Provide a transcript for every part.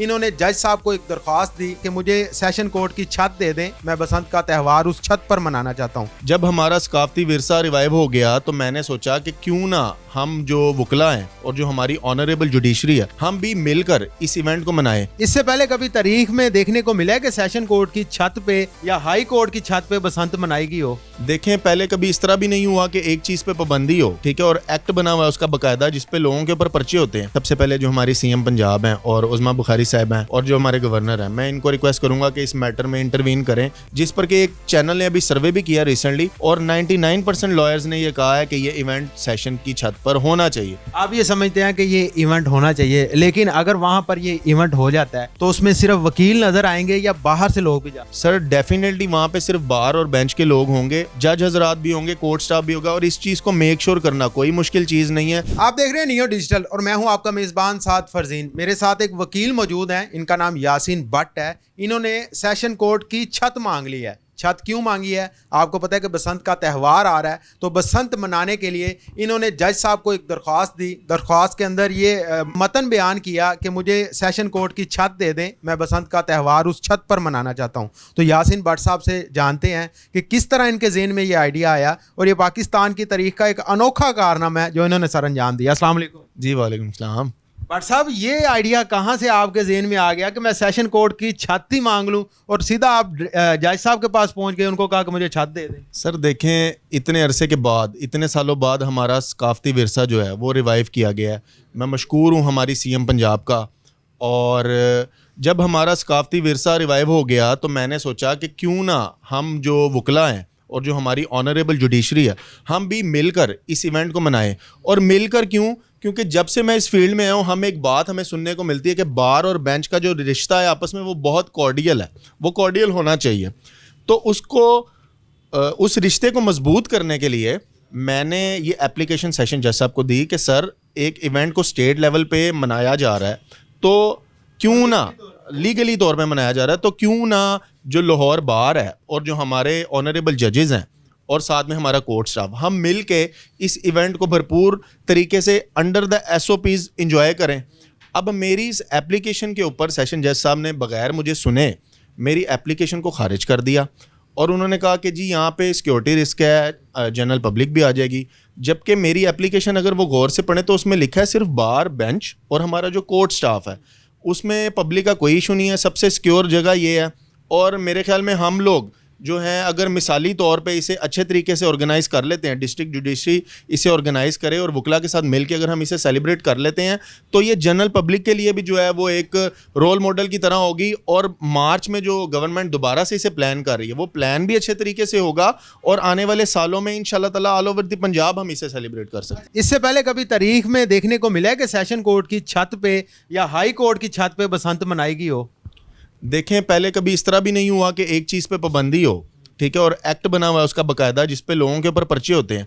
इन्होंने जज साहब को एक दरख्वास्त दी कि मुझे सेशन कोर्ट की छत दे दें, मैं बसंत का त्यौहार उस छत पर मनाना चाहता हूँ। जब हमारा सकाफती विरसा रिवाइव हो गया तो मैंने सोचा कि क्यों ना हम जो वकला हैं और जो हमारी ऑनरेबल जुडिशरी है, हम भी मिलकर इस इवेंट को मनाएं। इससे पहले कभी तारीख में देखने को मिला है कि सेशन कोर्ट की छत पे या हाई कोर्ट की छत पे बसंत मनाई गई हो? देखें, पहले कभी इस तरह भी नहीं हुआ कि एक चीज पे पाबंदी हो, ठीक है, और एक्ट बना हुआ है उसका बकायदा जिसपे लोगों के ऊपर पर्चे होते हैं। सबसे पहले जो हमारी सीएम पंजाब हैं और उज़मा बुखारी साहब हैं और जो हमारे गवर्नर हैं, मैं इनको रिक्वेस्ट करूंगा कि इस मैटर में इंटरवीन करें, जिस पर कि एक चैनल ने अभी सर्वे भी किया रिसेंटली और 99% लॉयर्स ने ये कहा है कि ये इवेंट सेशन की छत पर होना चाहिए। आप ये समझते हैं कि ये इवेंट होना चाहिए, लेकिन अगर वहाँ पर ये इवेंट हो जाता है तो उसमें सिर्फ वकील नजर आएंगे या बाहर से लोग भी जाएंगे? सर डेफिनेटली वहाँ पे सिर्फ बार और बेंच के लोग होंगे, जज हजरात भी होंगे, कोर्ट स्टाफ भी होगा और इस चीज को मेक श्योर करना कोई मुश्किल चीज नहीं है। आप देख रहे हैं नियो डिजिटल और मैं हूं आपका मेजबान साद फरजीन। मेरे साथ एक वकील मौजूद हैं, इनका नाम यासीन भट्ट है। इन्होंने सेशन कोर्ट की छत मांग ली है। छत क्यों मांगी है? आपको पता है कि बसंत का त्यौहार आ रहा है, तो बसंत मनाने के लिए इन्होंने जज साहब को एक दरख्वास्त दी। दरख्वास्त के अंदर ये मतन बयान किया कि मुझे सेशन कोर्ट की छत दे दें, मैं बसंत का त्यौहार उस छत पर मनाना चाहता हूँ। तो यासीन भट्ट साहब से जानते हैं कि किस तरह इनके ज़हन में ये आइडिया आया और ये पाकिस्तान की तारीख का एक अनोखा कारनामा है जो इन्होंने सर अंजाम दिया। अस्सलाम वालेकुम। जी वालेकुम सलाम। भट्ट साहब, ये आइडिया कहाँ से आपके ज़हन में आ गया कि मैं सेशन कोर्ट की छत ही मांग लूँ और सीधा आप जज साहब के पास पहुँच गए, उनको कहा कि मुझे छत दे दें? सर देखें, इतने अरसे के बाद, इतने सालों बाद हमारा सकाफती विरसा जो है वो रिवाइव किया गया है। मैं मशकूर हूँ हमारी सीएम पंजाब का। और जब हमारा सकाफती विरसा रिवाइव हो गया तो मैंने सोचा कि क्यों ना हम जो वकला हैं और जो हमारी ऑनरेबल जुडिशरी है, हम भी मिलकर इस इवेंट को मनाएं। और मिलकर क्यों? क्योंकि जब से मैं इस फील्ड में आया हूँ, हम एक बात हमें सुनने को मिलती है कि बार और बेंच का जो रिश्ता है आपस में वो बहुत कॉर्डियल है, वो कॉर्डियल होना चाहिए। तो उस रिश्ते को मजबूत करने के लिए मैंने ये एप्लीकेशन सेशन जज साहब को दी कि सर, एक इवेंट को स्टेट लेवल पे मनाया जा रहा है, तो क्यों ना लीगली तौर पे मनाया जा रहा है, तो क्यों ना जो लाहौर बार है और जो हमारे ऑनरेबल जजेस हैं और साथ में हमारा कोर्ट स्टाफ, हम मिल के इस इवेंट को भरपूर तरीके से अंडर द SOPs इंजॉय करें। अब मेरी इस एप्लीकेशन के ऊपर सेशन जज साहब ने बगैर मुझे सुने मेरी एप्लीकेशन को खारिज कर दिया और उन्होंने कहा कि जी यहाँ पे सिक्योरिटी रिस्क है, जनरल पब्लिक भी आ जाएगी। जबकि मेरी एप्लीकेशन अगर वो गौर से पढ़ें तो उसमें लिखा है सिर्फ बार, बेंच और हमारा जो कोर्ट स्टाफ है, उसमें पब्लिक का कोई इशू नहीं है, सबसे सिक्योर जगह ये है। और मेरे ख्याल में हम लोग जो हैं, अगर मिसाली तौर पे इसे अच्छे तरीके से ऑर्गेनाइज़ कर लेते हैं, डिस्ट्रिक्ट जुडिशरी इसे ऑर्गेनाइज़ करे और वकला के साथ मिलकर अगर हम इसे सेलिब्रेट कर लेते हैं तो ये जनरल पब्लिक के लिए भी जो है वो एक रोल मॉडल की तरह होगी। और मार्च में जो गवर्नमेंट दोबारा से इसे प्लान कर रही है, वो प्लान भी अच्छे तरीके से होगा और आने वाले सालों में इंशाल्लाह ताला ऑल ओवर द पंजाब हम इसे सेलिब्रेट कर सकते हैं। इससे पहले कभी तारीख में देखने को मिला है कि सेशन कोर्ट की छत पे या हाई कोर्ट की छत पे बसंत मनाई गई हो? देखें, पहले कभी इस तरह भी नहीं हुआ कि एक चीज़ पे पाबंदी हो, ठीक है, और एक्ट बना हुआ है उसका बकायदा जिसपे लोगों के ऊपर पर्चे होते हैं।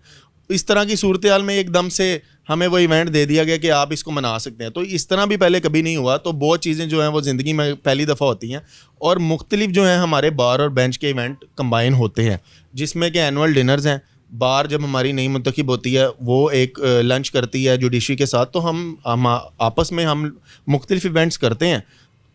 इस तरह की सूरत हाल में एकदम से हमें वो इवेंट दे दिया गया कि आप इसको मना सकते हैं, तो इस तरह भी पहले कभी नहीं हुआ। तो बहुत चीज़ें जो हैं वो ज़िंदगी में पहली दफ़ा होती हैं और मुख्तलिफ जो हैं हमारे बार और बेंच के इवेंट कंबाइन होते हैं, जिसमें कि एनुअल डिनर्स हैं। बार जब हमारी नई मुंतखब होती है वो एक लंच करती है जुडिशरी के साथ, तो हम आपस में हम मुख्तलिफ इवेंट्स करते हैं।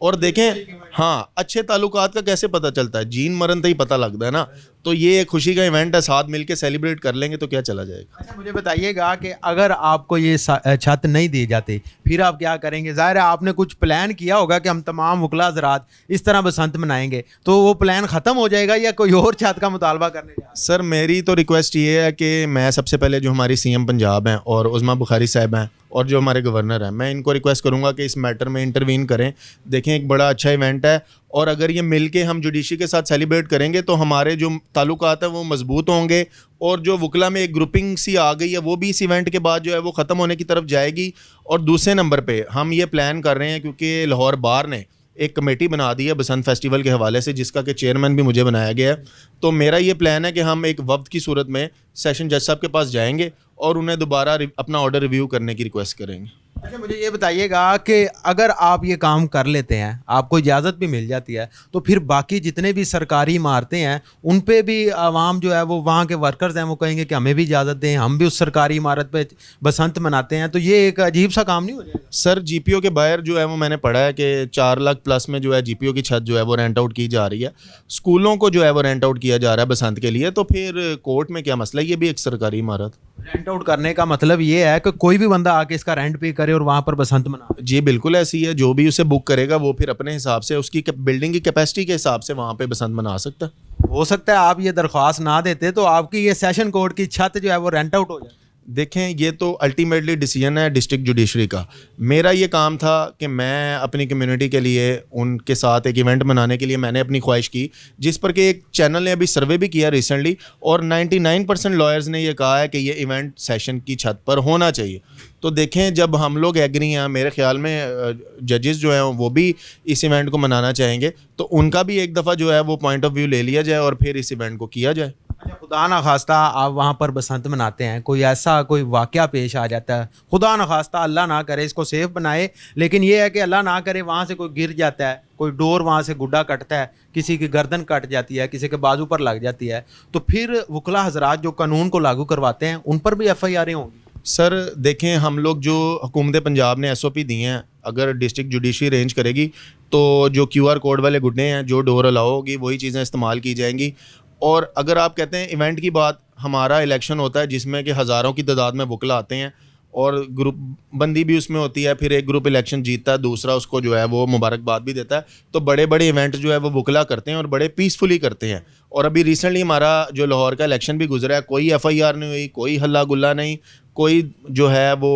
और देखें, हाँ, अच्छे ताल्लुकात का कैसे पता चलता है? जीन मरण तो ही पता लगता है ना। तो ये एक खुशी का इवेंट है, साथ मिलके सेलिब्रेट कर लेंगे तो क्या चला जाएगा। अच्छा, मुझे बताइएगा कि अगर आपको ये छत नहीं दी जाती फिर आप क्या करेंगे? ज़ाहिर है आपने कुछ प्लान किया होगा कि हम तमाम वकला हज़रात इस तरह बसंत मनाएंगे, तो वो प्लान ख़त्म हो जाएगा या कोई और छत का मुतालबा करने जा रहे हैं? सर मेरी तो रिक्वेस्ट ये है कि मैं सबसे पहले जो हमारी सीएम पंजाब हैं और उज़मा बुखारी साहब हैं और जो हमारे गवर्नर हैं, मैं इनको रिक्वेस्ट करूंगा कि इस मैटर में इंटरवीन करें। देखें, एक बड़ा अच्छा इवेंट है और अगर ये मिलके हम जुडिशरी के साथ सेलिब्रेट करेंगे तो हमारे जो ताल्लुकात हैं वो मजबूत होंगे और जो वकला में एक ग्रुपिंग सी आ गई है वो भी इस इवेंट के बाद जो है वो ख़त्म होने की तरफ जाएगी। और दूसरे नंबर पे हम ये प्लान कर रहे हैं, क्योंकि लाहौर बार ने एक कमेटी बना दी है बसंत फेस्टिवल के हवाले से, जिसका कि चेयरमैन भी मुझे बनाया गया है। तो मेरा ये प्लान है कि हम एक वफ्द की सूरत में सेशन जज साहब के पास जाएंगे और उन्हें दोबारा अपना ऑर्डर रिव्यू करने की रिक्वेस्ट करेंगे। अच्छा, मुझे ये बताइएगा कि अगर आप ये काम कर लेते हैं, आपको इजाज़त भी मिल जाती है, तो फिर बाकी जितने भी सरकारी इमारतें हैं उन पे भी आवाम जो है वो वहाँ के वर्कर्स हैं वो कहेंगे कि हमें भी इजाज़त दें, हम भी उस सरकारी इमारत पे बसंत मनाते हैं, तो ये एक अजीब सा काम नहीं हो जाएगा? सर जीपीओ के बाहर जो है वो मैंने पढ़ा है कि 4 लाख प्लस में जो है जीपीओ की छत जो है वो रेंट आउट की जा रही है, स्कूलों को जो है वो रेंट आउट किया जा रहा है बसंत के लिए, तो फिर कोर्ट में क्या मसला है? ये भी एक सरकारी इमारत। रेंट आउट करने का मतलब ये है कि कोई भी बंदा आके इसका रेंट पे करे और वहाँ पर बसंत मना। जी बिल्कुल ऐसी है, जो भी उसे बुक करेगा वो फिर अपने हिसाब से उसकी बिल्डिंग की कैपेसिटी के हिसाब से वहाँ पे बसंत मना सकता है। हो सकता है आप ये दरख्वास्त ना देते तो आपकी ये सेशन कोर्ट की छत जो है वो रेंट आउट हो जाए। देखें ये तो अल्टीमेटली डिसीजन है डिस्ट्रिक्ट जुडिशरी का। मेरा ये काम था कि मैं अपनी कम्युनिटी के लिए उनके साथ एक इवेंट मनाने के लिए मैंने अपनी ख्वाहिश की, जिस पर कि एक चैनल ने अभी सर्वे भी किया रिसेंटली, और 99% लॉयर्स ने ये कहा है कि ये इवेंट सेशन की छत पर होना चाहिए। तो देखें जब हम लोग एग्री हैं, मेरे ख्याल में जजेस जो हैं वो भी इस इवेंट को मनाना चाहेंगे, तो उनका भी एक दफ़ा जो है वो पॉइंट ऑफ व्यू ले लिया जाए और फिर इस इवेंट को किया जाए। अच्छा, खुदा न खास्ता आप वहाँ पर बसंत मनाते हैं, कोई ऐसा कोई वाक़या पेश आ जाता है, खुदा न खास्ता अल्लाह ना करे इसको सेफ बनाए, लेकिन ये है कि अल्लाह ना करे वहाँ से कोई गिर जाता है, कोई डोर वहाँ से गुड्डा कटता है, किसी की गर्दन कट जाती है, किसी के बाजू पर लग जाती है, तो फिर वकला हजरात जो कानून को लागू करवाते हैं उन पर भी FIR होंगी? सर देखें हम लोग जो हुकूमत पंजाब ने SOP दी हैं, अगर डिस्ट्रिक्ट जुडिशरी अरेंज करेगी तो जो QR कोड वाले गुड्डे हैं, जो डोर अलाउ होगी वही चीज़ें इस्तेमाल की जाएंगी। और अगर आप कहते हैं इवेंट की बात, हमारा इलेक्शन होता है जिसमें कि हज़ारों की तादाद में वकला आते हैं और ग्रुप बंदी भी उसमें होती है, फिर एक ग्रुप इलेक्शन जीतता है, दूसरा उसको जो है वो मुबारकबाद भी देता है। तो बड़े बड़े इवेंट जो है वो वकला करते हैं और बड़े पीसफुली करते हैं। और अभी रिसेंटली हमारा जो लाहौर का इलेक्शन भी गुजरा है, कोई FIR नहीं हुई, कोई हल्ला गुल्ला नहीं, कोई जो है वो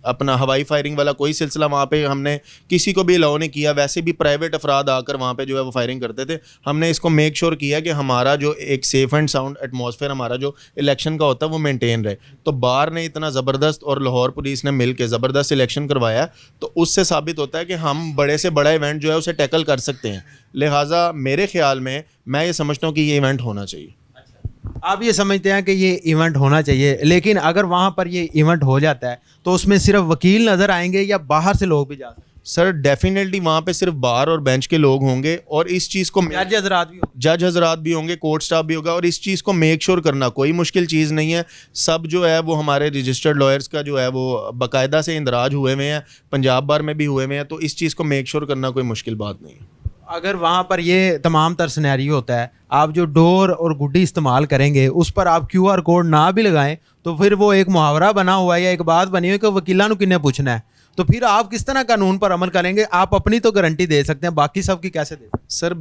अपना हवाई फायरिंग वाला कोई सिलसिला वहाँ पे हमने किसी को भी अलाउ नहीं किया। वैसे भी प्राइवेट अफराद आकर वहाँ पे जो है वो फायरिंग करते थे। हमने इसको मेक श्योर किया कि हमारा जो एक सेफ़ एंड साउंड एटमॉस्फेयर हमारा जो इलेक्शन का होता है वो मेंटेन रहे। तो बार ने इतना ज़बरदस्त और लाहौर पुलिस ने मिल के ज़बरदस्त इलेक्शन करवाया, तो उससे साबित होता है कि हम बड़े से बड़ा इवेंट जो है उसे टैकल कर सकते हैं। लिहाजा मेरे ख्याल में मैं ये समझता हूँ कि ये इवेंट होना चाहिए। आप ये समझते हैं कि ये इवेंट होना चाहिए, लेकिन अगर वहाँ पर ये इवेंट हो जाता है तो उसमें सिर्फ वकील नज़र आएंगे या बाहर से लोग भी जा सकते हैं? सर डेफिनेटली वहाँ पे सिर्फ बार और बेंच के लोग होंगे और इस चीज़ को जज हजरात भी होंगे, कोर्ट स्टाफ भी होगा, और इस चीज़ को मेक श्योर करना कोई मुश्किल चीज़ नहीं है। सब जो है वो हमारे रजिस्टर्ड लॉयर्स का जो है वो बाकायदा से इंदराज हुए हुए हैं, पंजाब बार में भी हुए हुए हैं, तो इस चीज़ को मेक श्योर करना कोई मुश्किल बात नहीं है। अगर वहाँ पर ये तमाम तर सिनेरियो होता है, आप जो डोर और गुड्डी इस्तेमाल करेंगे उस पर आप QR कोड ना भी लगाएं, तो फिर वो एक मुहावरा बना हुआ है या एक बात बनी हुई है कि वकीलों को किन्ने पूछना है, तो फिर आप किस तरह कानून पर अमल करेंगे? आप अपनी तो गारंटी दे सकते हैं, बाकी सबकी कैसे दे? सर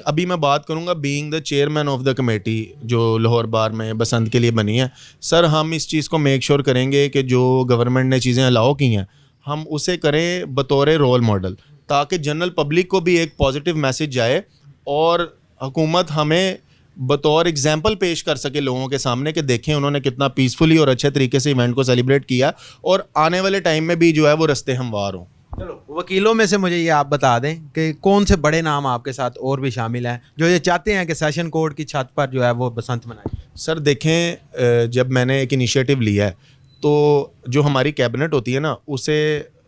अभी मैं बात करूंगा being the chairman of the committee जो लाहौर बार में बसंत के लिए बनी है, सर हम इस चीज़ को मेक श्योर करेंगे कि जो गवर्नमेंट ने चीज़ें अलाउ की हैं हम उसे करें बतौर रोल मॉडल, ताकि जनरल पब्लिक को भी एक पॉजिटिव मैसेज जाए और हुकूमत हमें बतौर एग्जाम्पल पेश कर सके लोगों के सामने कि देखें उन्होंने कितना पीसफुली और अच्छे तरीके से इवेंट को सेलिब्रेट किया और आने वाले टाइम में भी जो है वो रास्ते हमवार हों। चलो वकीलों में से मुझे ये आप बता दें कि कौन से बड़े नाम आपके साथ और भी शामिल हैं जो ये चाहते हैं कि सेशन कोर्ट की छत पर जो है वो बसंत मनाए? सर देखें जब मैंने एक इनिशिएटिव लिया है तो जो हमारी कैबिनेट होती है ना उसे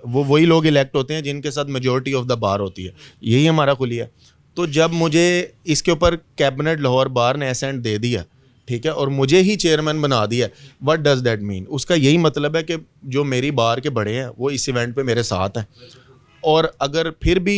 वही लोग इलेक्ट होते हैं जिनके साथ मेजॉरिटी ऑफ द बार होती है, यही हमारा खुलिया है। तो जब मुझे इसके ऊपर कैबिनेट लाहौर बार ने एसेंट दे दिया, ठीक है, और मुझे ही चेयरमैन बना दिया, व्हाट डज़ दैट मीन? उसका यही मतलब है कि जो मेरी बार के बड़े हैं वो इस इवेंट पे मेरे साथ हैं। और अगर फिर भी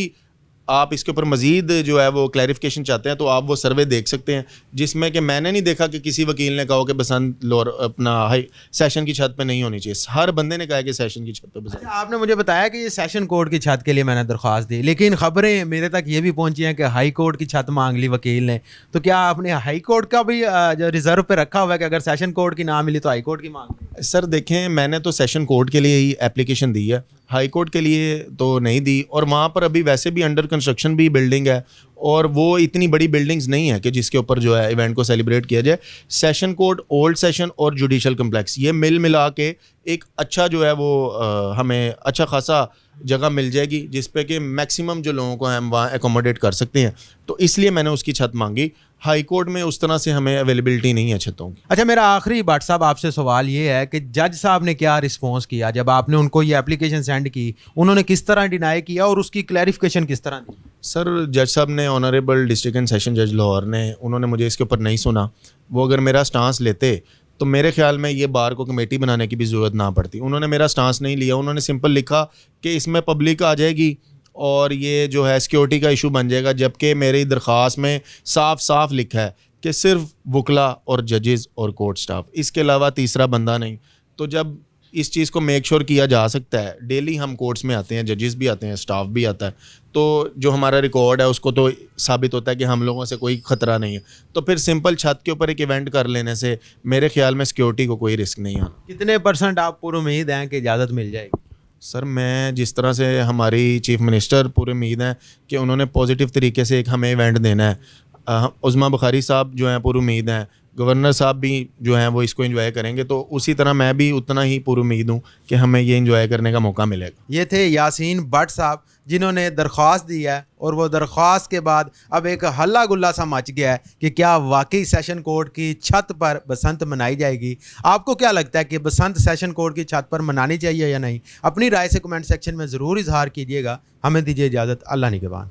आप इसके ऊपर मज़ीद जो है वो क्लैरिफिकेशन चाहते हैं तो आप वो सर्वे देख सकते हैं, जिसमें कि मैंने नहीं देखा कि किसी वकील ने कहा कि बसंत लोर अपना हाई सेशन की छत पे नहीं होनी चाहिए। हर बंदे ने कहा कि सेशन की छत पे बसंत। अच्छा, आपने मुझे बताया कि ये सेशन कोर्ट की छत के लिए मैंने दरख्वास्त दी, लेकिन खबरें मेरे तक ये भी पहुंची हैं कि हाई कोर्ट की छत मांग ली वकील ने, तो क्या आपने हाई कोर्ट का भी जो रिजर्व पे रखा हुआ है कि अगर सेशन कोर्ट की ना मिली तो हाई कोर्ट की मांग ली? सर देखें मैंने तो सेशन कोर्ट के लिए ही एप्लीकेशन दी है, हाई कोर्ट के लिए तो नहीं दी। और वहाँ पर अभी वैसे भी अंडर कंस्ट्रक्शन भी बिल्डिंग है और वो इतनी बड़ी बिल्डिंग्स नहीं है कि जिसके ऊपर जो है इवेंट को सेलिब्रेट किया जाए। सेशन कोर्ट, ओल्ड सेशन और जुडिशल कम्प्लेक्स ये मिला के एक अच्छा जो है वो हमें अच्छा खासा जगह मिल जाएगी जिस पे कि मैक्सिमम जो लोगों को हम वहाँ एकोमोडेट कर सकते हैं। तो इसलिए मैंने उसकी छत मांगी। हाई कोर्ट में उस तरह से हमें अवेलेबिलिटी नहीं है छतों की। अच्छा, मेरा आखिरी भट्ट साहब आपसे सवाल ये है कि जज साहब ने क्या रिस्पॉन्स किया जब आपने उनको ये एप्लीकेशन सेंड की? उन्होंने किस तरह डिनाई किया और उसकी क्लैरिफिकेशन किस तरह दी? सर, जज साहब ने, ऑनरेबल डिस्ट्रिक्ट एंड सेशन जज लाहौर ने, उन्होंने मुझे इसके ऊपर नहीं सुना। वो अगर मेरा स्टांस लेते तो मेरे ख्याल में ये बार को कमेटी बनाने की भी ज़रूरत ना पड़ती। उन्होंने मेरा स्टांस नहीं लिया। उन्होंने सिंपल लिखा कि इसमें पब्लिक आ जाएगी और ये जो है सिक्योरिटी का इशू बन जाएगा, जबकि मेरी दरख्वास्त में साफ साफ लिखा है कि सिर्फ वकला और जजेस और कोर्ट स्टाफ, इसके अलावा तीसरा बंदा नहीं। तो जब इस चीज़ को मेक श्योर किया जा सकता है, डेली हम कोर्ट्स में आते हैं, जजेस भी आते हैं, स्टाफ भी आता है, तो जो हमारा रिकॉर्ड है उसको तो साबित होता है कि हम लोगों से कोई ख़तरा नहीं है। तो फिर सिंपल छत के ऊपर एक इवेंट कर लेने से मेरे ख्याल में सिक्योरिटी को कोई रिस्क नहीं आना। कितने % आप पूरी उम्मीद हैं कि इजाज़त मिल जाएगी? सर, मैं जिस तरह से हमारी चीफ मिनिस्टर पूरी उम्मीद है कि उन्होंने पॉजिटिव तरीके से एक हमें इवेंट देना है। उस्मा बुखारी साहब जो हैं पूरी उम्मीद हैं, गवर्नर साहब भी जो हैं वो इसको एंजॉय करेंगे, तो उसी तरह मैं भी उतना ही पूरी उम्मीद हूँ कि हमें ये एंजॉय करने का मौका मिलेगा। ये थे यासीन भट्ट साहब जिन्होंने दरख्वास्त दी है और वो दरख्वास्त के बाद अब एक हल्ला गुल्ला सा मच गया है कि क्या वाकई सेशन कोर्ट की छत पर बसंत मनाई जाएगी। आपको क्या लगता है कि बसंत सेशन कोर्ट की छत पर मनानी चाहिए या नहीं? अपनी राय से कमेंट सेक्शन में ज़रूर इजहार कीजिएगा। हमें दीजिए इजाज़त। अल्लाह निगहबान।